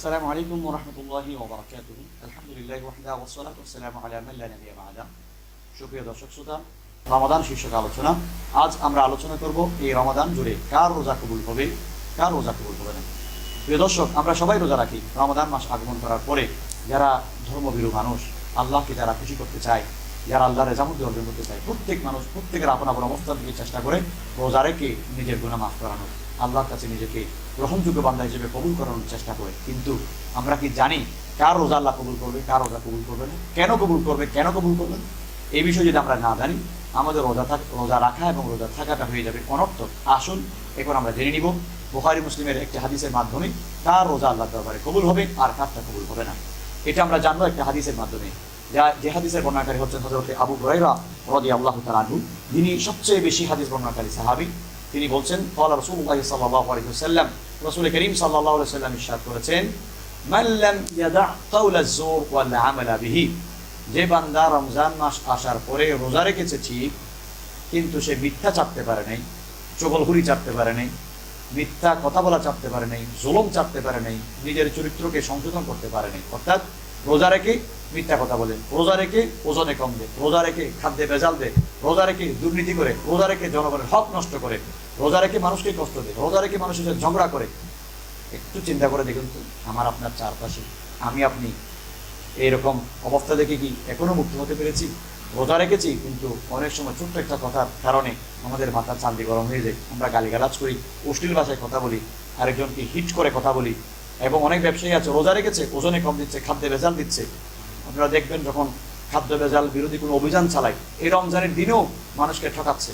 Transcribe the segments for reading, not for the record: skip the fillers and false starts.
আসসালামু আলাইকুম ওয়া রাহমাতুল্লাহি ওয়া বারাকাতুহু। আলহামদুলিল্লাহি ওয়াহদাহু ওয়াস সালাতু ওয়াসসালামু আলা মান লা নাবিয়্যা বা'দা। সুপ্রিয় দর্শক শ্রোতা, রমাদান শীর্ষক আলোচনা। আজ আমরা আলোচনা করব এই রমাদান জুড়ে কার রোজা কবুল হবে, কার রোজা কবুল হবে না। প্রিয় দর্শক, আমরা সবাই রোজা রাখি। রমাদান মাস আগমন করার পরে যারা ধর্মভীরু মানুষ, আল্লাহকে যারা খুশি করতে চায়, যারা আল্লাহর রেজামত অর্জন করতে চায়, প্রত্যেক মানুষ প্রত্যেকের আপন আপন অবস্থান থেকে চেষ্টা করে রোজা রেখে নিজের গুনাহ মাফ করানো, আল্লাহর কাছে নিজেকে গ্রহণযোগ্য বান্দা হিসেবে কবুল করানোর চেষ্টা করে। কিন্তু আমরা কি জানি কার রোজা আল্লাহ কবুল করবে, কার রোজা কবুল করবে না, কেন কবুল করবে, কেন কবুল করবে না? এই বিষয়ে যদি আমরা না জানি, আমাদের রোজা রাখা এবং রোজা থাকাটা হয়ে যাবে অনর্থক। আসুন এখন আমরা জেনে নিব বুখারী মুসলিমের একটি হাদিসের মাধ্যমে কার রোজা আল্লাহর দরবারে কবুল হবে আর কারটা কবুল হবে না। এটা আমরা জানবো একটা হাদিসের মাধ্যমে, যে হাদিসের বর্ণনাকারী হচ্ছেন হযরত আবু হুরায়রা রাদিয়াল্লাহু তাআলা আনহু, যিনি সবচেয়ে বেশি হাদিস বর্ণনাকারী সাহাবী। তিনি বলছেন, ক্বালা রাসূলুল্লাহ সাল্লাল্লাহু আলাইহি ওয়াসাল্লাম, রাসূল করিম সাল্লাল্লাহু আলাইহি ওয়াসাল্লাম ইরশাদ করেছেন, মান লাম ইয়াদা কাওলা যুর ওয়াল আমালা বিহি, যে বান্দা রমজান মাস আসার পরে রোজা রেখেছে ঠিক, কিন্তু সে মিথ্যা চাপতে পারে নাই, চগলখুরি চাপতে পারে নাই, মিথ্যা কথা বলা চাপতে পারে নাই, জুলুম চাপতে পারে নাই, নিজের চরিত্রকে সংশোধন করতে পারে নাই। অর্থাৎ রোজা রেখে মিথ্যা কথা বলে, রোজা রেখে ওজনে কম দেয়, রোজা রেখে খাদ্যে ভেজাল দেয়, রোজা রেখে দুর্নীতি করে, রোজা রেখে জনগণের হক নষ্ট করে, রোজা রেখে মানুষকে কষ্ট দেয়, রোজা রেখে মানুষের সাথে ঝগড়া করে। একটু চিন্তা করে দেখুন তো, আমার আপনার চারপাশে আমি আপনি এইরকম অবস্থা দেখে কি এখনো মুক্ত হতে পেরেছি? রোজা রেখেছি, কিন্তু অনেক সময় ছোট্ট একটা কথার কারণে আমাদের মাথার চান্দি গরম হয়ে যায়, আমরা গালিগালাজ করি, অশ্লীল ভাষায় কথা বলি, আরেকজনকে হিট করে কথা বলি। এবং অনেক ব্যবসায়ী আছে রোজা রেখেছে, ওজনে কম দিচ্ছে, খাদ্যে ভেজাল দিচ্ছে। আপনারা দেখবেন যখন খাদ্য ভেজাল বিরোধী কোনো অভিযান চালায়, এই রমজানের দিনেও মানুষকে ঠকাচ্ছে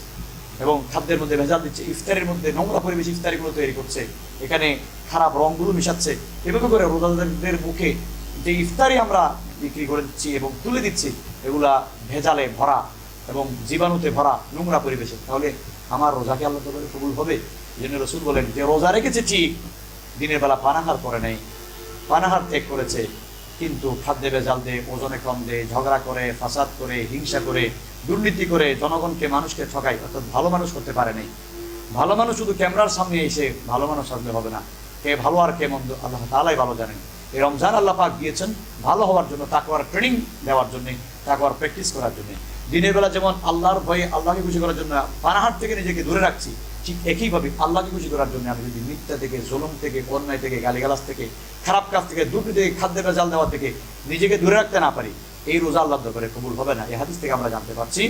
এবং খাদ্যের মধ্যে ভেজাল দিচ্ছে, ইফতারের মধ্যে নোংরা পরিবেশ ইফতারিগুলো তৈরি করছে, এখানে খারাপ রঙগুলো মিশাচ্ছে। এভাবে করে রোজাদারদের মুখে যে ইফতারি আমরা বিক্রি করে দিচ্ছি এবং তুলে দিচ্ছি, এগুলা ভেজালে ভরা এবং জীবাণুতে ভরা নোংরা পরিবেশে। তাহলে আমার রোজাকে আল্লাহ তাআলা কবুল হবে? এই জন্য রাসূল বলেন, যে রোজা রেখেছে ঠিক, দিনের বেলা পানাহার করে নেই, পানাহার ত্যাগ করেছে, কিন্তু খাদ্যে ভেজাল দেয়, ওজনে কম দেয়, ঝগড়া করে, ফাসাদ করে, হিংসা করে, দুর্নীতি করে, জনগণকে মানুষকে ঠকায়, অর্থাৎ ভালো মানুষ করতে পারে নাই। ভালো মানুষ শুধু ক্যামেরার সামনে এসে ভালো মানুষ আসলে হবে না, কে ভালো আর কে মন্দ আল্লাহ তাআলাই ভালো জানেন। এই রমজান আল্লাহ পাক দিয়েছেন ভালো হওয়ার জন্য, তাকওয়ার ট্রেনিং দেওয়ার জন্য, তাকওয়ার প্র্যাকটিস করার জন্য। দিনের বেলা যেমন আল্লাহর ভয়ে আল্লাহকে খুশি করার জন্য পানাহার থেকে নিজেকে দূরে রাখছি, ঠিক একইভাবে আল্লাহকে খুশি করার জন্য আমি যদি মিথ্যা থেকে, জুলুম থেকে, অন্যায় থেকে, গালিগালাজ থেকে, খারাপ কাজ থেকে, দুর্নীতি থেকে, খাদ্যে ভেজাল দেওয়া থেকে নিজেকে দূরে রাখতে না পারি, এই রোজা আল্লাহর দরবারে কবুল হবে না। এই হাদিস থেকে আমরা জানতে পারছি,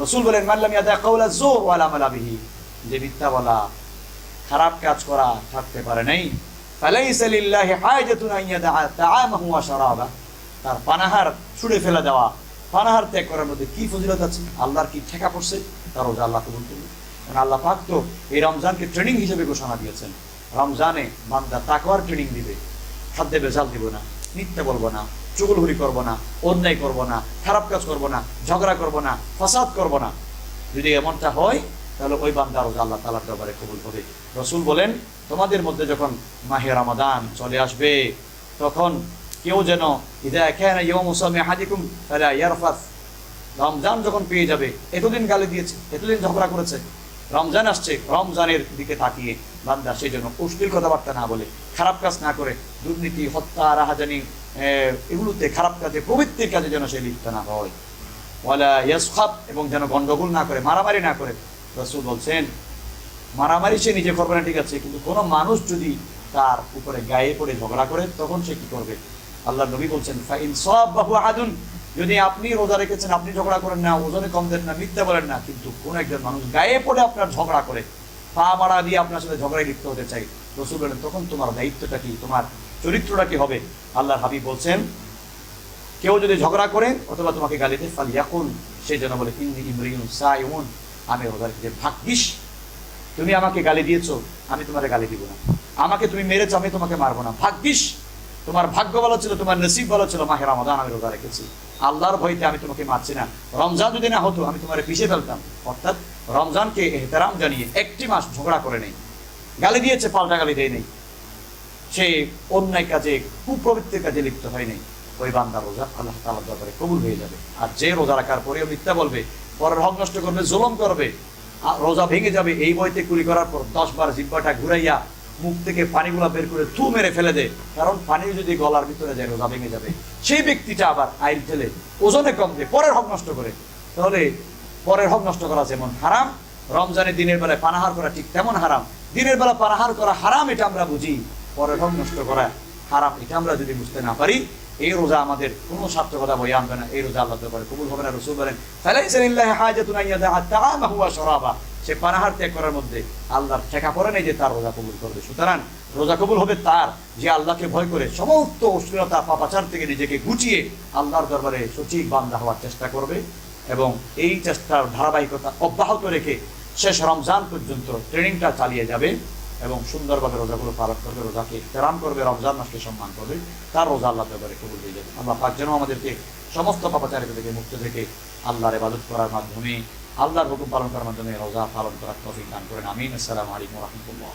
রাসূল বলেন, মান লাম ইয়াদা কাওলা যুর ওয়াল আমালা বিহি, যে মিথ্যা বলা, খারাপ কাজ করা থাকতে পারে নাই, ফালাইসা লিল্লাহি হাজাতুন আন ইয়াদা তাআমাহু ওয়া শারাবা, তার পানাহার ছুঁড়ে ফেলে দেওয়া, পানাহার ত্যাগ করার মধ্যে কি ফজিলত আছে, আল্লাহর কি ঠেকা পড়ছে, তার রোজা আল্লাহ কবুল করবে। কারণ আল্লাহ পাক তো এই রমজানকে ট্রেনিং হিসেবে ঘোষণা দিয়েছেন। রমজানে বান্দা তাকওয়ার ট্রেনিং দিবে, খাদ্যে ভেজাল দিব না, মিথ্যা বলবো না, চুগলখুরি করবো না, অন্যায় করবো না, খারাপ কাজ করবো না, ঝগড়া করবো না, ফাসাদ করবো না। যদি এমনটা হয়, তাহলে ওই বান্দা রোজা আল্লাহ তাআলার দরবারে কবুল হবে। রাসূল বলেন, তোমাদের মধ্যে যখন মাহে রমাদান চলে আসবে, তখন কেউ যেন ইযা কানা ইয়াউমু সাওমি আহাদিকুম ফালা ইয়ারফাস, রমজান যখন পেয়ে যাবে, এতদিন গালি দিয়েছে, এতদিন ঝগড়া করেছে, রমজান আসছে, রমজানের দিকে তাকিয়ে বান্দা সেই জন্য অশ্লীল কথাবার্তা না বলে, খারাপ কাজ না করে, দুর্নীতি, হত্যা, রাহাজানি, এগুলোতে, খারাপ কাজে, প্রবৃত্তির কাজে যেন সে লিপ্ত না হয়। ওয়ালা ইয়াসখাব, এবং যেন গন্ডগোল না করে, মারামারি না করে। রাসূল বলছেন, মারামারি সে নিজে করবে না ঠিক আছে, কিন্তু কোনো মানুষ যদি তার উপরে গায়ে পড়ে ঝগড়া করে, তখন সে কি করবে? আল্লাহর নবী বলছেন, ফাইন সাবাহু আহাদুন, যদি আপনি রোজা রেখেছেন, আপনি ঝগড়া করেন না, ওজনে কম দেন না, মিথ্যা বলেন না, কিন্তু কোন একজন মানুষ গায়ে পড়ে আপনার ঝগড়া করে, পা মারা দিয়ে আপনার সাথে ঝগড়ায় লিপ্ত হতে চাই, রাসূল বলেন, তখন তোমার দায়িত্বটা কি, তোমার চরিত্রটা কি হবে? আল্লাহর হাবিব বলছেন, কেউ যদি ঝগড়া করে অথবা তোমাকে গালি দেয়, ফালিয়াকুল, সে যেন বলে, ইন্নী ইমরিউন সাইউন, আমি রোজা রেখেছি, ভাগ্যিস তুমি আমাকে গালি দিয়েছো, আমি তোমারে গালি দিব না, আমাকে তুমি মেরেছো, আমি তোমাকে মারবো না, ভাগ্যিস, তোমার ভাগ্য ভালো ছিল, তোমার নসিব ভালো ছিল, মাহে রমাদান আমি রোজা রেখেছি, আল্লাহর ভয়তে আমি তোমাকে মারছি না, রমজান যদি না হতো আমি তোমারে পিষে ফেলতাম। অর্থাৎ রমজানকে এহতেরাম জানিয়ে একটি মাস ঝগড়া করে নেই, গালি দিয়েছে, পাল্টা গালি দেয় নেই, সে অন্যায় কাজে, কুপ্রবৃত্তির কাজে লিপ্ত হয় নাই, ওই বান্দা রোজা আল্লাহ তাআলার দরবারে কবুল হয়ে যাবে। আর যে রোজা রাখার পরেও মিথ্যা বলবে, পরের হক নষ্ট করবে, জুলুম করবে, রোজা ভেঙে যাবে, এই বইতে কুলি করার পর 10 বার জিহ্বাটা ঘুরাইয়া মুখ থেকে পানিগুলা বের করে থু মেরে ফেলে দেয়, কারণ পানি যদি গলার ভিতরে যায় রোজা ভেঙে যাবে। সেই ব্যক্তিটা আবার আইল ঠেলে ওজনে কম দিয়ে পরের হক নষ্ট করে, তাহলে পরের হক নষ্ট করা যেমন হারাম, রমজানের দিনের বেলায় পানাহার করা ঠিক তেমন হারাম। দিনের বেলা পানাহার করা হারাম এটা আমরা বুঝি, পরের হক নষ্ট করা হারাম এটা আমরা যদি বুঝতে না পারি, এই রোজা আমাদের কোনো সার্থকতা বয়ে আনবে না, এই রোজা আল্লাহ দরবারে কবুল হবে না। রাসূল বলেন ফালাইসা লিল্লাহি হাজাতুন আন ইয়াদা তাআমাহু ওয়া শারাবা, সে পানাহার ত্যাগ করার মধ্যে আল্লাহর ঠেকা পড়ে নেই যে তার রোজা কবুল করবে। সুতরাং রোজা কবুল হবে তার যে আল্লাহকে ভয় করে সমস্ত অশ্লীলতা পাপাচার থেকে নিজেকে গুছিয়ে আল্লাহর দরবারে সঠিক বান্দা হওয়ার চেষ্টা করবে, এবং এই চেষ্টার ধারাবাহিকতা অব্যাহত রেখে শেষ রমজান পর্যন্ত ট্রেনিংটা চালিয়ে যাবে এবং সুন্দরভাবে রোজাগুলো পালন করবে, রোজাকে ইহতেরাম করবে, রমজান মাসকে সম্মান করবে, তার রোজা আল্লাহ দরবারে কবুল হয়ে যাবে। আল্লাহ পাক যেন আমাদেরকে সমস্ত পাপাচারিতা থেকে মুক্ত থেকে আল্লাহর ইবাদত করার মাধ্যমে, আল্লাহর হুকুম পালন করার মাধ্যমে রোজা পালন করার তৌফিক দান করেন। আমিন। আসসালামু আলাইকুম ওয়া রাহমাতুল্লাহ।